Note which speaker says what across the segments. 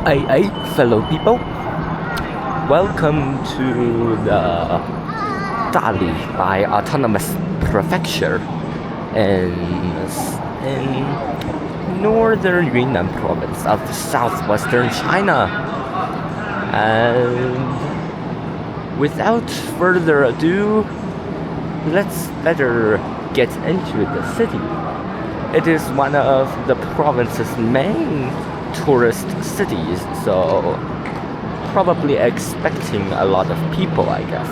Speaker 1: Hey, fellow people, welcome to the Dali by Autonomous Prefecture in northern Yunnan Province of southwestern China. And without further ado, let's better get into the city. It is one of the province's main tourist cities, so probably expecting a lot of people, I guess.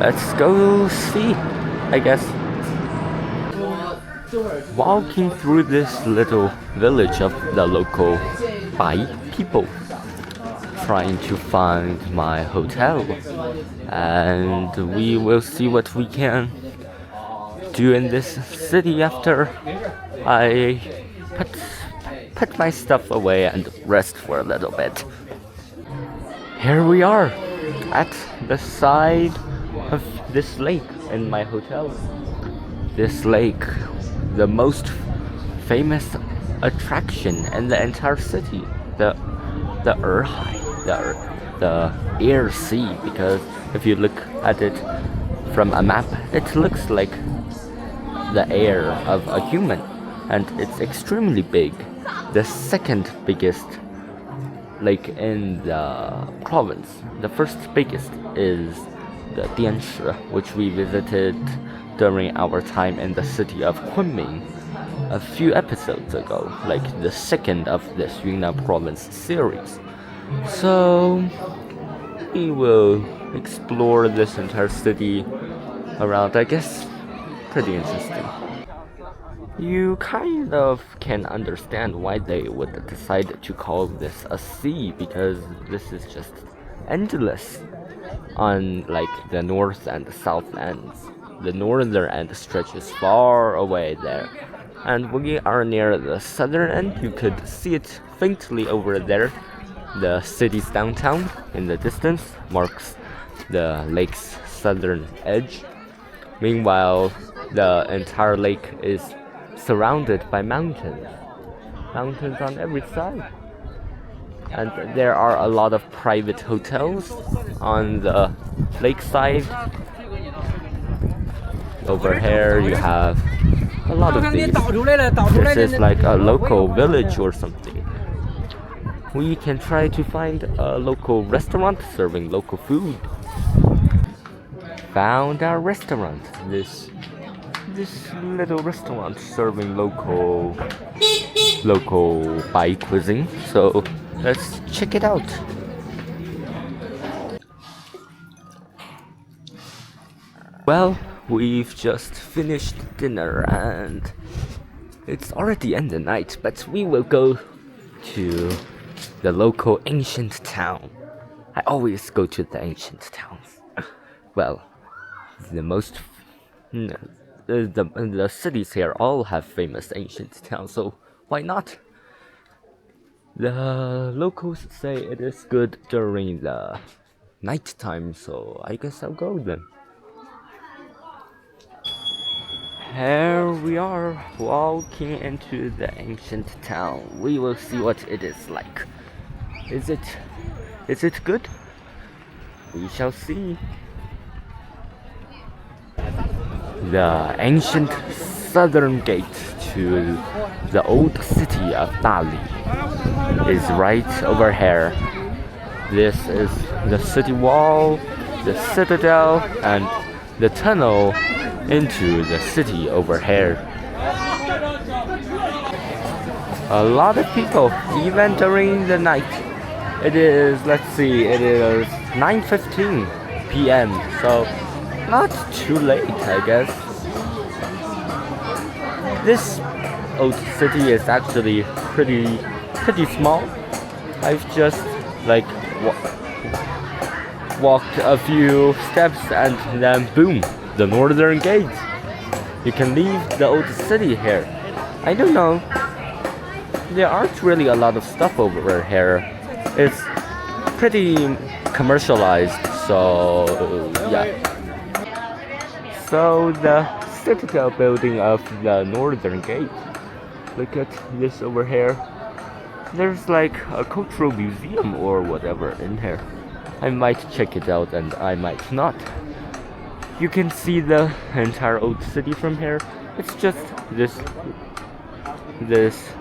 Speaker 1: Let's go see, I guess. Walking through this little village of the local Bai people, trying to find my hotel, and we will see what we can do in this city after I put my stuff away and rest for a little bit. Here we are at the side of this lake in my hotel. This lake, the most famous attraction in the entire city, the air sea, because if you look at it from a map, it looks like the air of a human, and it's extremely big. The second biggest lake in the province. The first biggest is the Dianshi, which we visited during our time in the city of Kunming a few episodes ago, like the second of this Yunnan Province series. So we will explore this entire city around, I guess. Pretty interesting. You kind of can understand why they would decide to call this a sea, because this is just endless on like the north and the south ends. The northern end stretches far away there, and when you are near the southern end, you could see it faintly over there. The city's downtown in the distance marks the lake's southern edge. Meanwhile, the entire lake is surrounded by mountains on every side, and there are a lot of private hotels on the lakeside. Over here you have a lot of these. This is like a local village or something. We can try to find a local restaurant serving local food. Found our restaurant. This little restaurant serving local Bai cuisine. So let's check it out. Well, we've just finished dinner and it's already end of night, but we will go to the local ancient town. I always go to the ancient towns. Well, the cities here all have famous ancient towns, so why not? The locals say it is good during the night time, so I guess I'll go then. Here we are, walking into the ancient town. We will see what it is like. Is it good? We shall see. The ancient southern gate to the old city of Dali is right over here. This is the city wall, the citadel, and the tunnel into the city over here. A lot of people, even during the night. It is 9:15 p.m. so not too late, I guess. This old city is actually pretty small. I've just walked a few steps and then boom, the northern gate. You can leave the old city here. I don't know. There aren't really a lot of stuff over here. It's pretty commercialized, so yeah. So the citadel building of the northern gate. Look at this over here. there's like a cultural museum or whatever in here. I might check it out and I might not. You can see the entire old city from here. It's just this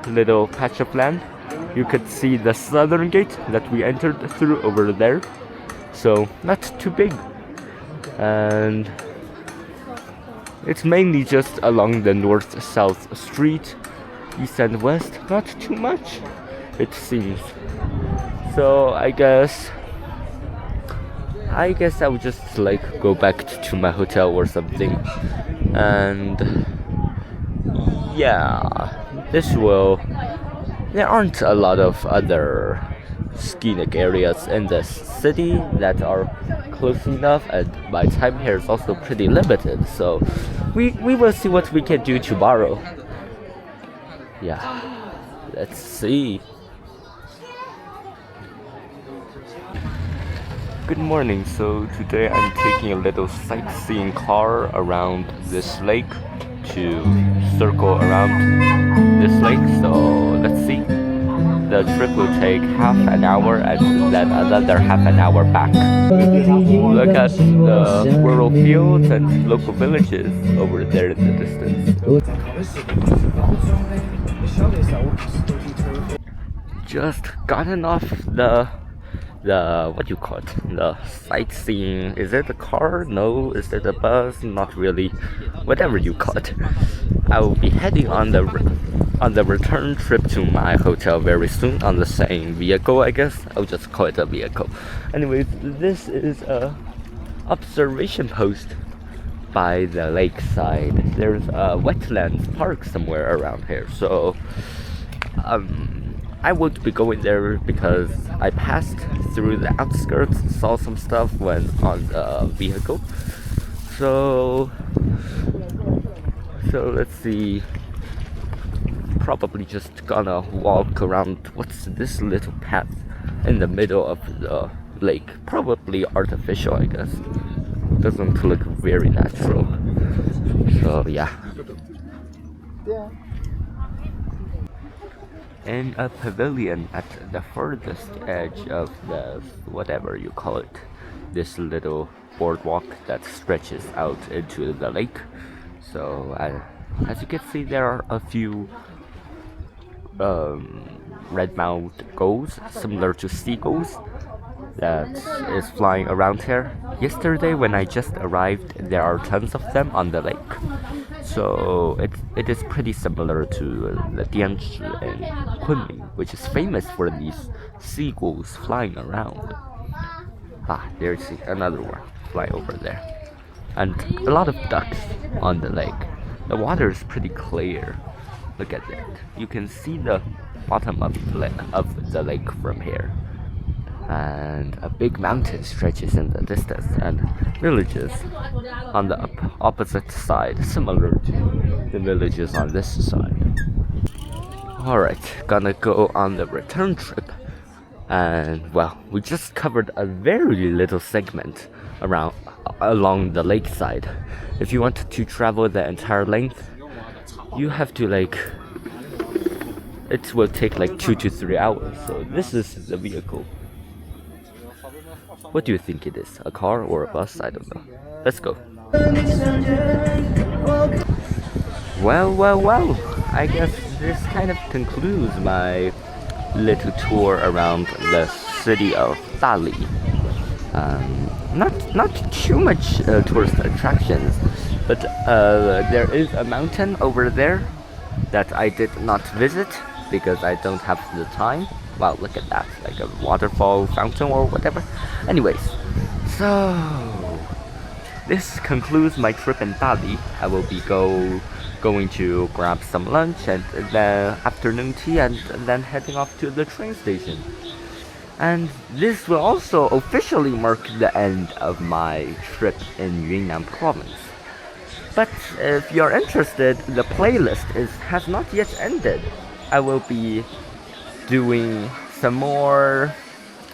Speaker 1: little patch of land. You could see the southern gate that we entered through over there. So not too big. And it's mainly just along the north-south street, east and west. Not too much, it seems. So I guess I would just like go back to my hotel or something. And yeah, there aren't a lot of other scenic areas in the city that are close enough, and my time here is also pretty limited, so we will see what we can do tomorrow. Yeah, let's see. Good morning. So today I'm taking a little sightseeing car around this lake to circle around this lake. So let's see. The trip will take half an hour and then another half an hour back. Look at the rural fields and local villages over there in the distance. Just gotten off the what do you call it? The sightseeing. Is it a car? No. Is it a bus? Not really. Whatever you call it. I will be heading on the return trip to my hotel very soon on the same vehicle, I guess. I'll just call it a vehicle. Anyways, this is a observation post by the lakeside. There's a wetlands park somewhere around here, so I won't be going there because I passed through the outskirts, saw some stuff when on the vehicle. So let's see. Probably just gonna walk around. What's this little path in the middle of the lake? Probably artificial, I guess. Doesn't look very natural. So yeah. In a pavilion at the furthest edge of the whatever you call it, this little boardwalk that stretches out into the lake. So as you can see, there are a few red-mouthed gulls, similar to seagulls, that is flying around here. Yesterday when I just arrived, there are tons of them on the lake. So it is pretty similar to the Dianzhi in Kunming, which is famous for these seagulls flying around. Ah, there's another one flying over there. And a lot of ducks on the lake. The water is pretty clear. Look at that. You can see the bottom of the lake from here. And a big mountain stretches in the distance, and villages on the opposite side, similar to the villages on this side. Alright, gonna go on the return trip. And well, we just covered a very little segment along the lakeside. If you want to travel the entire length, you have to it will take like 2 to 3 hours. So this is the vehicle. What do you think it is? A car or a bus? I don't know. Let's go. Well. I guess this kind of concludes my little tour around the city of Dali. Not too much tourist attractions, but there is a mountain over there that I did not visit because I don't have the time. Wow, look at that, like a waterfall fountain or whatever. Anyways, so this concludes my trip in Dali. I will be going to grab some lunch and then afternoon tea and then heading off to the train station. And this will also officially mark the end of my trip in Yunnan Province. But if you're interested, the playlist has not yet ended. I will be doing some more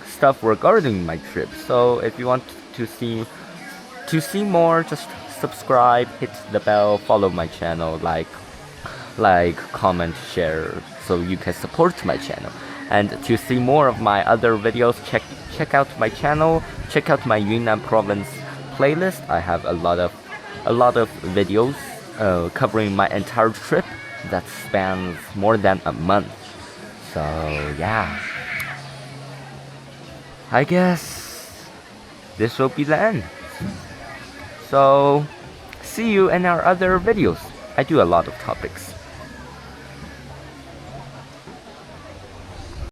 Speaker 1: stuff regarding my trip. So if you want to see more, just subscribe, hit the bell, follow my channel, like, comment, share, so you can support my channel. And to see more of my other videos, check out my channel, check out my Yunnan Province playlist. I have a lot of videos covering my entire trip that spans more than a month. So yeah, I guess this will be the end. So see you in our other videos. I do a lot of topics.